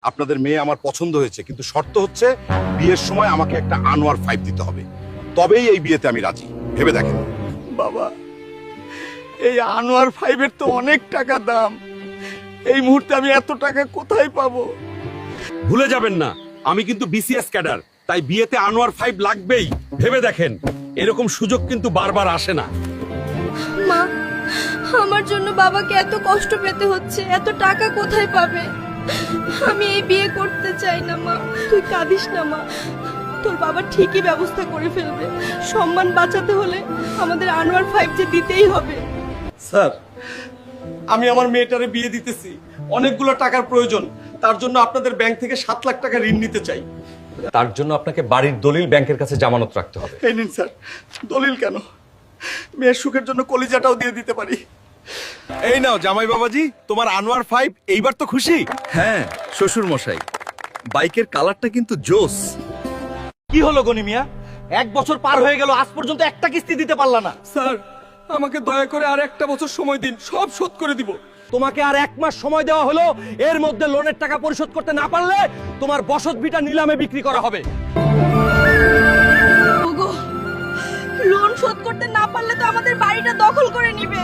আপনাদের মেয়ে আমার পছন্দ হয়েছে, কিন্তু শর্ত হচ্ছে বিয়ের সময় আমাকে একটা আনোয়ার 5 দিতে হবে, তবেই এই বিয়েতে আমি রাজি। ভেবে দেখেন। বাবা, এই আনোয়ার 5-এর তো অনেক টাকা দাম। এই মুহূর্তে আমি এত টাকা কোথায় পাবো? ভুলে যাবেন না, আমি কিন্তু বিসিএস ক্যাডার, তাই বিয়েতে আনোয়ার 5 লাগবেই। ভেবে দেখেন, এরকম সুযোগ কিন্তু বারবার আসে না। মা, আমার জন্য বাবাকে এত কষ্ট পেতে হচ্ছে, এত টাকা কোথায় পাবে? আমি এই বিয়ে করতে চাই না মা। তুই কাঁদিস না মা, তোর বাবা ঠিকই ব্যবস্থা করে ফেলবে। সম্মান বাঁচাতে হলে আমাদের আনোয়ার 5 যে দিতেই হবে। স্যার, আমি আমার মেয়েটারে বিয়ে দিতেছি, অনেকগুলো টাকার প্রয়োজন। তার জন্য আপনাদের ব্যাংক থেকে 7 লাখ টাকা ঋণ নিতে চাই। তার জন্য আপনাকে বাড়ির দলিল ব্যাংকের কাছে জামানত রাখতে হবে। এই নিন স্যার। দলিল কেন? মেয়ের সুখের জন্য কলিজাটাও দিয়ে দিতে পারি। এই নাও জামাই বাবাজি, তোমার আনোয়ার 5। এইবার তো খুশি? হ্যাঁ শ্বশুর মশাই, বাইকের কালারটা কিন্তু জোস। কি হলো গনি মিয়া? 1 বছর পার হয়ে গেল, আজ পর্যন্ত একটা কিস্তি দিতে পারলা না। স্যার, আমাকে দয়া করে আর একটা বছর সময় দিন, সব শোধ করে দিব। তোমাকে আর 1 মাস সময় দেওয়া হলো। এর মধ্যে লোনের টাকা পরিশোধ করতে না পারলে তোমার বসত ভিটা নিলামে বিক্রি করা হবে। ওগো, লোন শোধ করতে না পারলে তো আমাদের বাড়িটা দখল করে নিবে।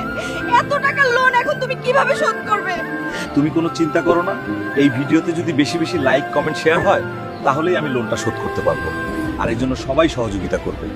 এত টাকা লোন এখন তুমি কিভাবে শোধ করবে? তুমি কোনো চিন্তা করো না, এই ভিডিওতে যদি বেশি বেশি লাইক কমেন্ট শেয়ার হয় তাহলেই আমি লোনটা শোধ করতে পারবো। আর এই জন্য সবাই সহযোগিতা করবে।